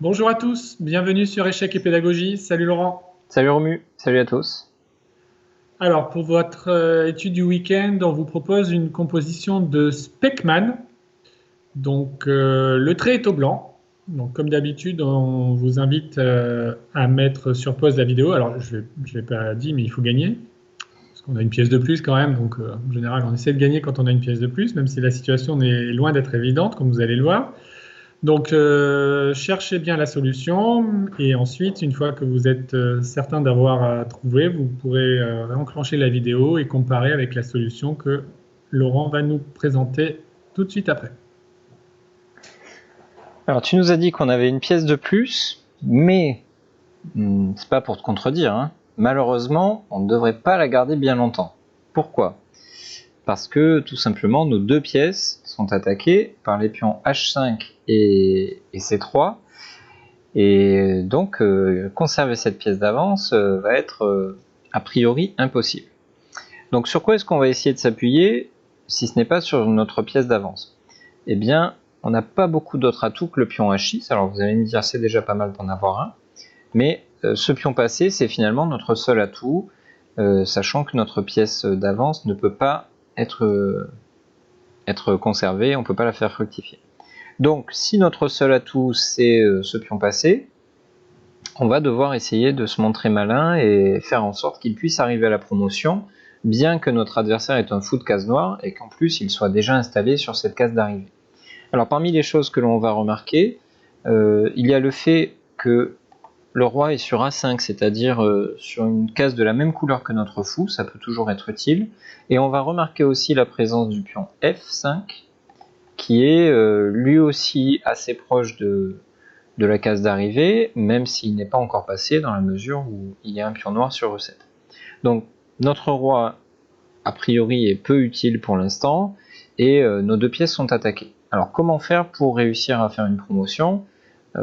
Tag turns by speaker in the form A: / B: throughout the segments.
A: Bonjour à tous, bienvenue sur Échecs et Pédagogie. Salut Laurent.
B: Salut Romu, salut à tous.
A: Alors pour votre étude du week-end, on vous propose une composition de Speckmann. Donc le trait est au blanc. Donc comme d'habitude, on vous invite à mettre sur pause la vidéo. Alors je ne l'ai pas dit, mais il faut gagner. Parce qu'on a une pièce de plus quand même. Donc en général, on essaie de gagner quand on a une pièce de plus, même si la situation est loin d'être évidente, comme vous allez le voir. Donc, cherchez bien la solution et ensuite, une fois que vous êtes certain d'avoir trouvé, vous pourrez enclencher la vidéo et comparer avec la solution que Laurent va nous présenter tout de suite après.
B: Alors tu nous as dit qu'on avait une pièce de plus, mais c'est pas pour te contredire, hein. Malheureusement, on ne devrait pas la garder bien longtemps. Pourquoi? Parce que tout simplement nos deux pièces sont attaquées par les pions H5 et C3, et donc conserver cette pièce d'avance va être a priori impossible. Donc sur quoi est-ce qu'on va essayer de s'appuyer si ce n'est pas sur notre pièce d'avance? Eh bien, on n'a pas beaucoup d'autres atouts que le pion H6. Alors vous allez me dire c'est déjà pas mal d'en avoir un, mais ce pion passé c'est finalement notre seul atout, sachant que notre pièce d'avance ne peut pas être conservée, on ne peut pas la faire fructifier. Donc si notre seul atout c'est ce pion passé, on va devoir essayer de se montrer malin et faire en sorte qu'il puisse arriver à la promotion, bien que notre adversaire ait un fou de case noire et qu'en plus il soit déjà installé sur cette case d'arrivée. Alors parmi les choses que l'on va remarquer, il y a le fait que le roi est sur A5, c'est-à-dire sur une case de la même couleur que notre fou, ça peut toujours être utile. Et on va remarquer aussi la présence du pion F5, qui est lui aussi assez proche de la case d'arrivée, même s'il n'est pas encore passé dans la mesure où il y a un pion noir sur E7. Donc notre roi, a priori, est peu utile pour l'instant, et nos deux pièces sont attaquées. Alors comment faire pour réussir à faire une promotion,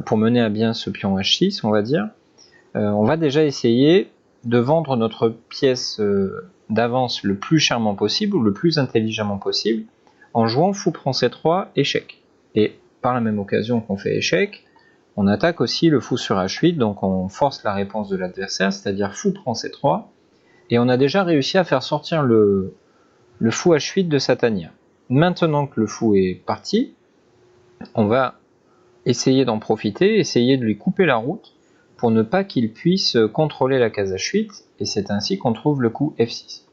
B: pour mener à bien ce pion H6, on va dire? On va déjà essayer de vendre notre pièce d'avance le plus chèrement possible, ou le plus intelligemment possible, en jouant fou prend C3, échec. Et par la même occasion qu'on fait échec, on attaque aussi le fou sur H8, donc on force la réponse de l'adversaire, c'est-à-dire fou prend C3, et on a déjà réussi à faire sortir le fou H8 de sa tanière. Maintenant que le fou est parti, on va essayer d'en profiter, essayer de lui couper la route pour ne pas qu'il puisse contrôler la case H8, et c'est ainsi qu'on trouve le coup F6.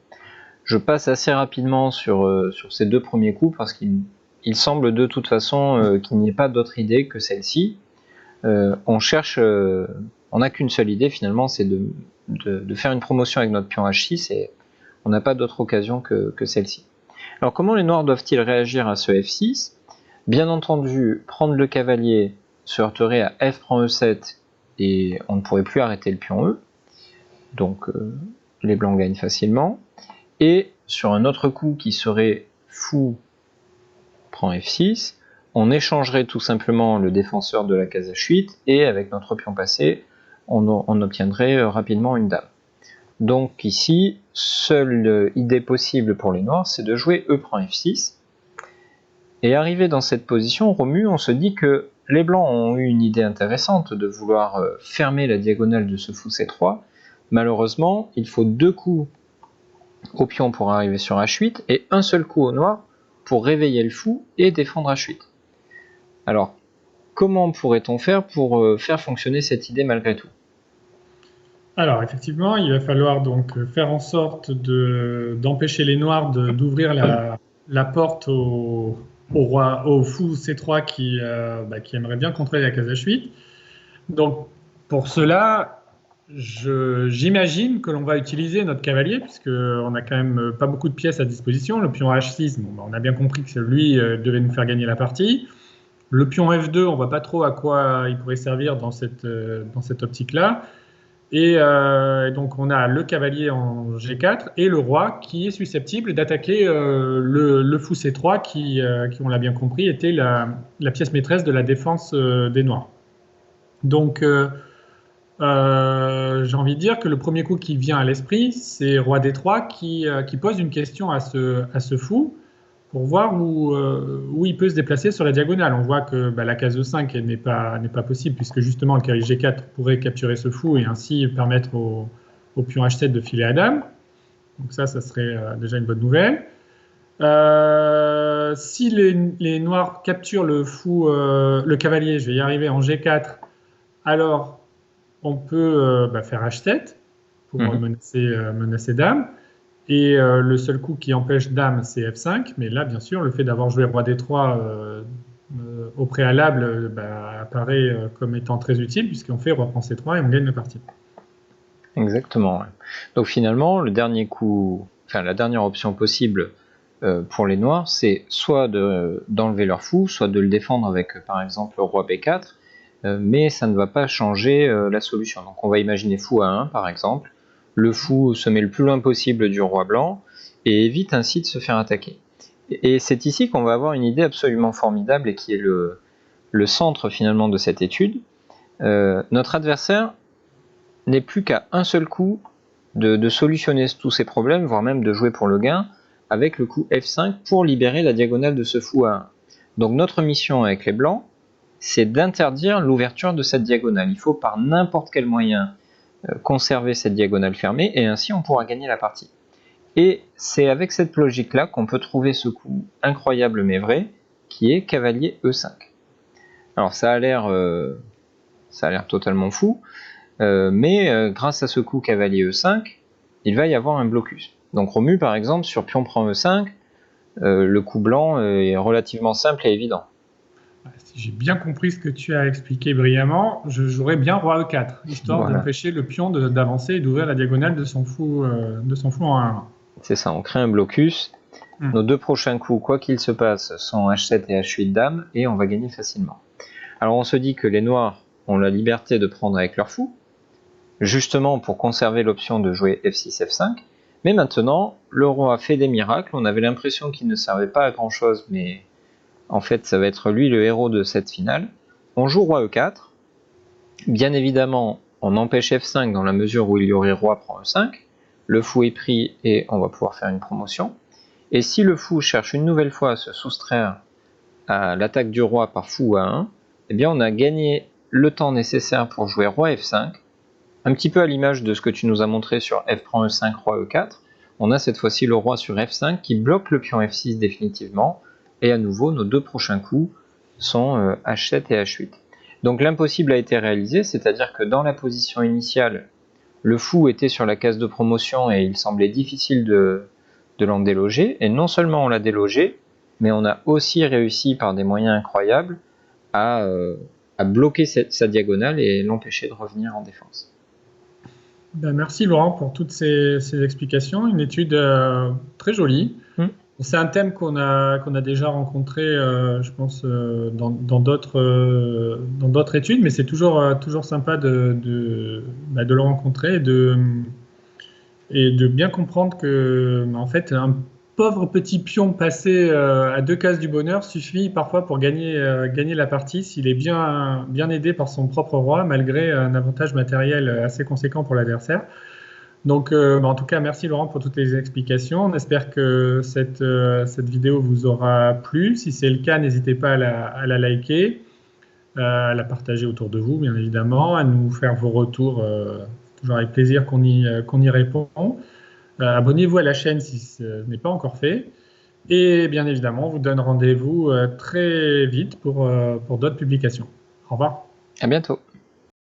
B: Je passe assez rapidement sur ces deux premiers coups parce qu'il semble de toute façon qu'il n'y ait pas d'autre idée que celle-ci. On n'a qu'une seule idée finalement, c'est de faire une promotion avec notre pion H6, et on n'a pas d'autre occasion que celle-ci. Alors comment les noirs doivent-ils réagir à ce F6? Bien entendu, prendre le cavalier se heurterait à F prend E7 et on ne pourrait plus arrêter le pion E. Donc les blancs gagnent facilement. Et sur un autre coup qui serait fou prend F6, on échangerait tout simplement le défenseur de la case H8 et avec notre pion passé, on obtiendrait rapidement une dame. Donc ici, seule idée possible pour les noirs, c'est de jouer E prend F6. Et arrivé dans cette position, Romu, on se dit que les blancs ont eu une idée intéressante de vouloir fermer la diagonale de ce fou C3. Malheureusement, il faut deux coups au pion pour arriver sur H8 et un seul coup au noir pour réveiller le fou et défendre H8. Alors, comment pourrait-on faire pour faire fonctionner cette idée malgré tout?
A: Alors effectivement, il va falloir donc faire en sorte d'empêcher les noirs d'ouvrir la porte au fou C3 qui aimerait bien contrôler la case H8. Donc pour cela, j'imagine que l'on va utiliser notre cavalier, puisqu'on n'a quand même pas beaucoup de pièces à disposition. Le pion H6, on a bien compris que lui devait nous faire gagner la partie. Le pion F2, on ne voit pas trop à quoi il pourrait servir dans cette optique-là. Et donc on a le cavalier en G4 et le roi qui est susceptible d'attaquer le fou C3 qui, on l'a bien compris, était la pièce maîtresse de la défense des noirs. Donc j'ai envie de dire que le premier coup qui vient à l'esprit, c'est roi D3 qui pose une question à ce fou pour voir où il peut se déplacer sur la diagonale. On voit que la case E5 n'est pas possible, puisque justement le cavalier G4 pourrait capturer ce fou et ainsi permettre au pion H7 de filer à dame. Donc ça serait déjà une bonne nouvelle. Si les noirs capturent le cavalier, je vais y arriver, en G4, alors on peut faire H7 pour menacer dame. Et le seul coup qui empêche dame, c'est F5. Mais là, bien sûr, le fait d'avoir joué roi D3 au préalable apparaît comme étant très utile, puisqu'on fait roi prend C3 et on gagne la partie.
B: Exactement. Ouais. Donc finalement, le dernier coup, la dernière option possible pour les noirs, c'est soit d'enlever leur fou, soit de le défendre avec, par exemple, le roi B4, mais ça ne va pas changer la solution. Donc on va imaginer fou A1, par exemple. Le fou se met le plus loin possible du roi blanc et évite ainsi de se faire attaquer. Et c'est ici qu'on va avoir une idée absolument formidable et qui est le centre finalement de cette étude. Notre adversaire n'est plus qu'à un seul coup de solutionner tous ces problèmes, voire même de jouer pour le gain, avec le coup F5 pour libérer la diagonale de ce fou A1. Donc notre mission avec les blancs, c'est d'interdire l'ouverture de cette diagonale. Il faut par n'importe quel moyen conserver cette diagonale fermée et ainsi on pourra gagner la partie. Et c'est avec cette logique-là qu'on peut trouver ce coup incroyable mais vrai qui est cavalier E5. Alors ça a l'air totalement fou, mais grâce à ce coup cavalier E5, il va y avoir un blocus. Donc Romu par exemple sur pion prend E5, le coup blanc est relativement simple et évident.
A: Si j'ai bien compris ce que tu as expliqué brillamment, je jouerais bien roi E4, histoire d'empêcher le pion d'avancer et d'ouvrir la diagonale de son fou en 1-1.
B: C'est ça, on crée un blocus. Nos deux prochains coups, quoi qu'il se passe, sont H7 et H8 dame, et on va gagner facilement. Alors on se dit que les noirs ont la liberté de prendre avec leur fou, justement pour conserver l'option de jouer F6, F5, mais maintenant, le roi a fait des miracles, on avait l'impression qu'il ne servait pas à grand chose, mais en fait ça va être lui le héros de cette finale. On joue roi E4, bien évidemment on empêche F5 dans la mesure où il y aurait roi prend E5, le fou est pris et on va pouvoir faire une promotion. Et si le fou cherche une nouvelle fois à se soustraire à l'attaque du roi par fou A1, eh bien on a gagné le temps nécessaire pour jouer roi F5, un petit peu à l'image de ce que tu nous as montré sur F prend E5, roi E4. On a cette fois-ci le roi sur F5 qui bloque le pion F6 définitivement, et à nouveau nos deux prochains coups sont H7 et H8. Donc l'impossible a été réalisé, c'est-à-dire que dans la position initiale, le fou était sur la case de promotion et il semblait difficile de l'en déloger, et non seulement on l'a délogé, mais on a aussi réussi par des moyens incroyables à bloquer sa diagonale et l'empêcher de revenir en défense.
A: Merci Laurent pour toutes ces explications, une étude très jolie. C'est un thème qu'on a déjà rencontré, je pense, dans d'autres études, mais c'est toujours sympa de le rencontrer et de bien comprendre que, en fait, un pauvre petit pion passé à 2 cases du bonheur suffit parfois pour gagner la partie s'il est bien aidé par son propre roi, malgré un avantage matériel assez conséquent pour l'adversaire. Donc, en tout cas, merci Laurent pour toutes les explications. On espère que cette vidéo vous aura plu. Si c'est le cas, n'hésitez pas à la liker, à la partager autour de vous, bien évidemment, à nous faire vos retours. Toujours avec plaisir qu'on y répond. Abonnez-vous à la chaîne si ce n'est pas encore fait. Et bien évidemment, on vous donne rendez-vous très vite pour d'autres publications. Au revoir.
B: À bientôt.